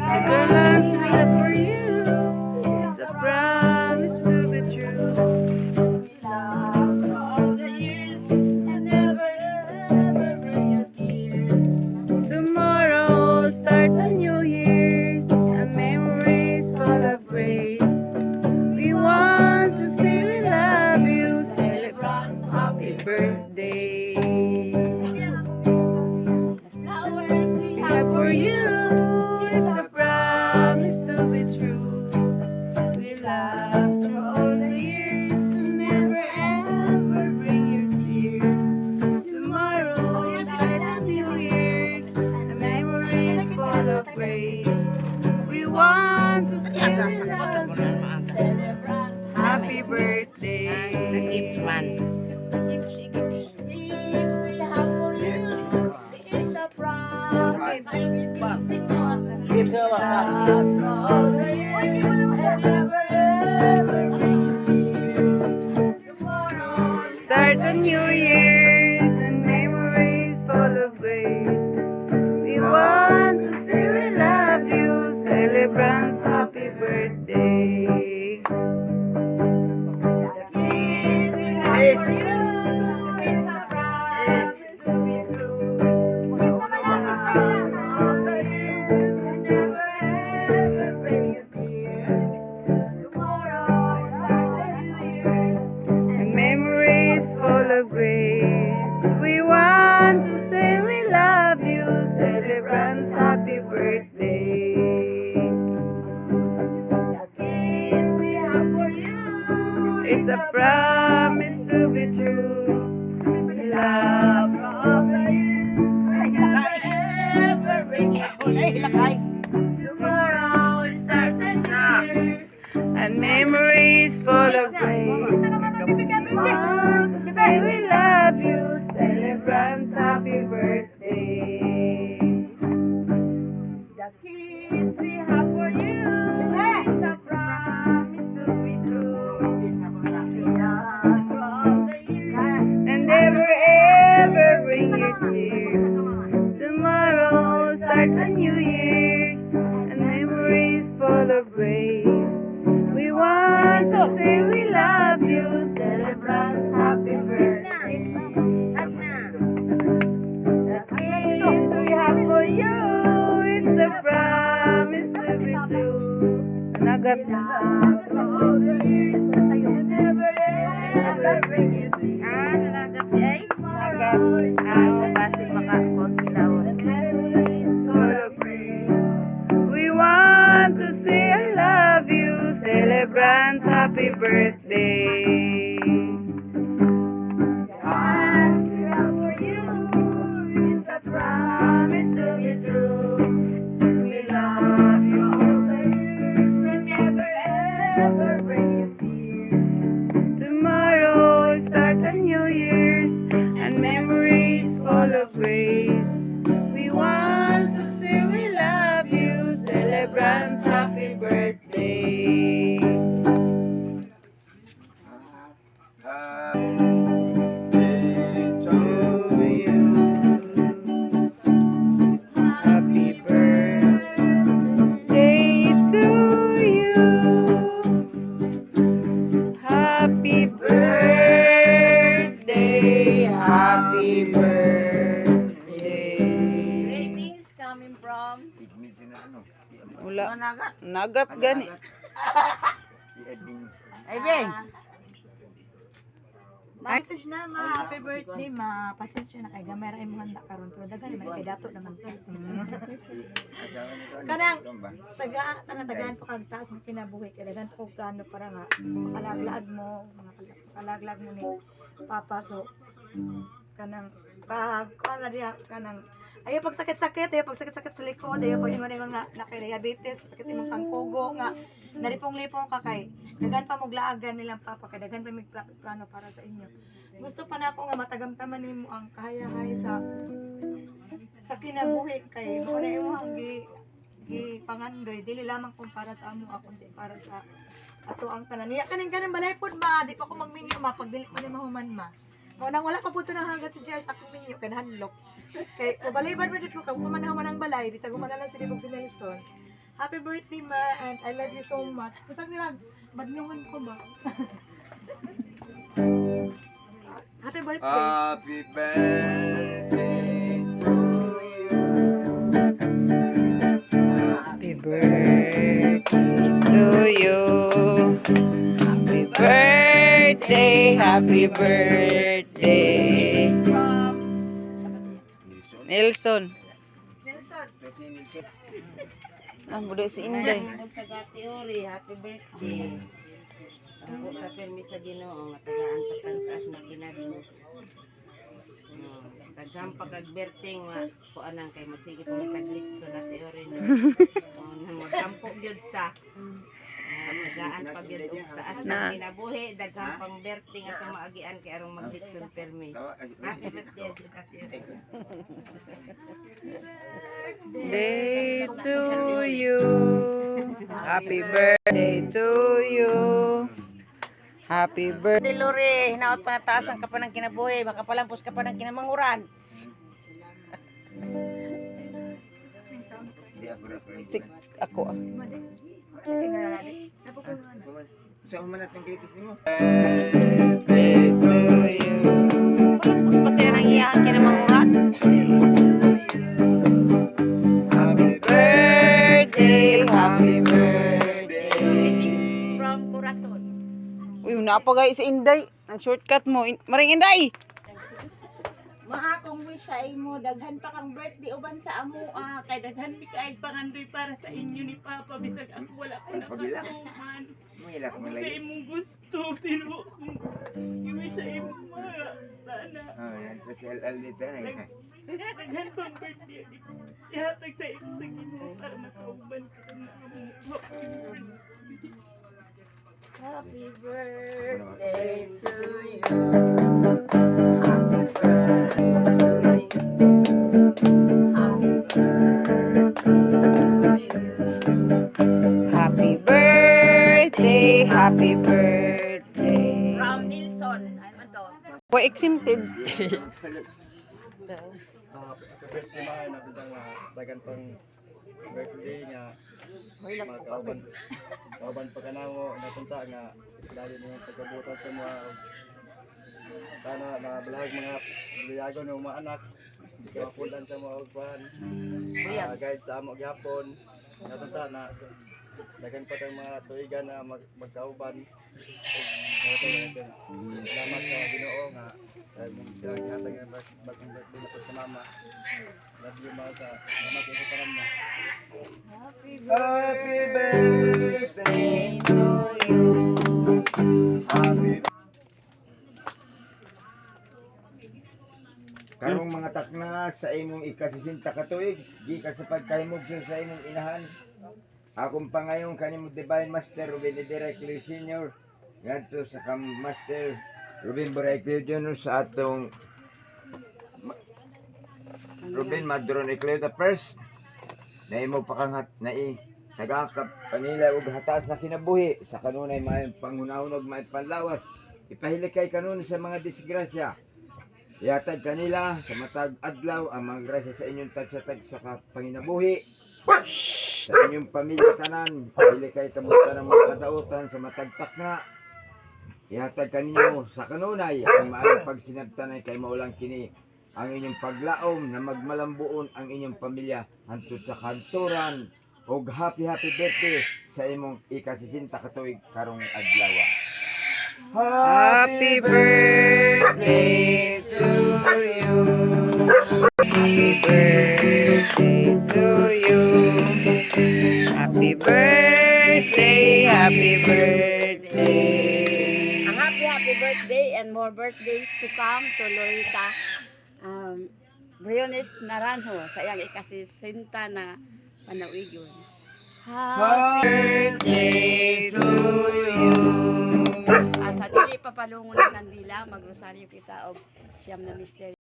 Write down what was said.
With our lands we have for you, it's a promise to be true. We love for all the years and never ever bring your tears. Tomorrow starts a new year's and memories full of grace. We want to say we love you, celebrate happy birthday. Flowers we have for you, it's a promise to be true. We love through all the years and never ever bring your tears. Tomorrow starts a new year's and memories full of grace. We want to say we love you, celebrate happy birthday. Gift man. Gifts we have for you, it's a promise to be true. Gift sa Love for all the years and never ever bring your tears. Tomorrow starts a new year's and memories full of grace. We want to say we love you, celebrate happy birthday. The kiss we have for you, it's a promise to be true. Love all the years and never ever bring you tears. Tomorrow starts a new year and memories full of grace. We want to say we love you, celebrate happy birthday. The kiss we have for you, it's a promise to be true. We love for all the years and never ever bring you tears. Tomorrow starts a new year and memories full of grace. We want to say we love you, celebrate happy birthday. The kiss we have for you is a promise to be true. We love for all the years and never ever bring your tears. Tomorrow starts a new year's and memories full of grace. We want to say we love you, celebrate happy birthday. The kiss we have for you, it's a promise to be true. Nagat na. All the years and never ever bring you tears. Nalagat si ay. Nagat. Basig makakot kilawon. We want to say I love you, celebrate happy birthday. What we have for you is the promise to be true. We love you all the years and never ever bring you tears. Tomorrow starts a new year's and memories full of grace. We want to say we love you, celebrate happy birthday. To you. Happy birthday to you. Happy birthday, happy birthday. Greetings coming from Wala. Nagat. Nagat gani. Ay, Ben. Message na ma, happy birthday ma. Pasensya na kay gamay ra imong handa karon pero daghan man kay dato naman to. Kanang tagaan pa kag taas ng kinabuhi kay daghan pa kog plano para nga makalaglag mo, makalaglag mo ni Papa so kanang pag kuan na diha kanang ayo pag sakit-sakit sa likod, ayo pag ingon nga na kay diabetes, sakit imong pangkugo nga nalipong-lipong ka kay daghan pa mo laagan nilang Papa kay daghan pa mig plano para sa inyo. Gusto pa nako nga matagamtaman nimo ang kahayahay sa kinabuhi kay mo na imong gi pangandoy dili lamang kung para sa amo ako kundi para sa ato ang tanan. Niya kaning balay pod ma, di pa ko magminyo ma pag dili pa ni mahuman ma. Mo nang wala pa puto nang hangad si Jer sa akong minyo kan hanlok. Kay balay-bad mo jud ko kag pamanaw man ang balay bisag humana lang si Dibog si Nelson. Happy birthday, ma, and I love you so much. Kusang nila, badlungan ko ba? Happy birthday. Happy birthday to you. Happy birthday to you. Happy birthday, happy birthday. Nelson. Nelson. Ang budo si Inday. Taga-teori, happy birthday. Ako ka permi sa Ginoo nga tagaan patangkas na kinadto. Tagham pag-birthday nga kuanang kay magsige pa mataglit so na teori na. Nang magkampo gyud ta. Tagaan pag gyud og taas na kinabuhi daghang pang birthday nga tumaagian kay arong maglitson permi. Happy birthday gyud ka teori. Day to you. Happy birthday to you. Happy birthday, Lore. Hinaot pa na taasan ka pa ng kinabuhi. Makapalampos ka pa ng kinamanguran. Sik ako ah. Sa umanat ng greatest nimo. Birthday to you. Kasi nang iyahan kinamanguran. Happy birthday, happy birthday. From Corazon. Uy, napagay si Inday. Ang shortcut mo. Maring Inday! Maha kong wish sa imo daghan pa kang birthday uban sa amo kay daghan mi kay pangandoy para sa inyo ni Papa bisag ako wala ko Pagila. nakatuman. Mo ilak mo Sa lagi. imong gusto pero kung i-wish sa imo sana Oh, yan sa LL dito na. daghan pang birthday ihatag sa imo sa Ginoo para makauban ka na amo. Happy birthday. Birthday to you. Happy birthday, happy birthday. From Nilson. Ano to? Wa exempted. birthday man nabitang dagan pang birthday nga magkauban pa kanamo napunta nga dali mga pagkabutan sa mga sana nabalag mga liyago ng mga anak di ka mapundan sa mga ugpan guide sa amo gyapon napunta na dagan pa tayong mga tuigan na magkauban salamat sa Ginoo nga dahil mong silang ihatag ng bagong birthday na po sa mama. Love you mga sa mama ko sa parang Happy birthday to you. Happy Karong mga takna sa imong ikasisinta ka tuig, gikan sa pagkahimog sa imong inahan. Akong pangayon kanimo Divine Master Ruben Directly Senior. Ngadto sa Master Ruben Directly Junior sa atong Ruben Madron Ecleo the first. Na imo pakangat na tagakap kanila og hataas na kinabuhi sa kanunay may pangunahon ug may panlawas. Ipahilik kay kanun sa mga disgrasya. Ihatag kanila sa matag adlaw ang mga grasya sa inyong tag sa panginabuhi. Sa inyong pamilya tanan, dili kay kamusta ng mga kadautan sa matagtak na. Ihatag kaninyo sa kanunay ang maayong pagsinabtanay kay maulang kini ang inyong paglaom na magmalambuon ang inyong pamilya hantod sa kanturan ug happy birthday sa imong ikasisinta ka tuig karong adlaw. Happy birthday to you. Happy birthday to you. Happy birthday, happy birthday. Ang happy birthday and more birthdays to come to Lorita Briones Naranjo sa iyang ikasisinta na panawigon. Happy Birthday to you. Sa dili papalungon ng kandila, magrosaryo kita og siyam na mister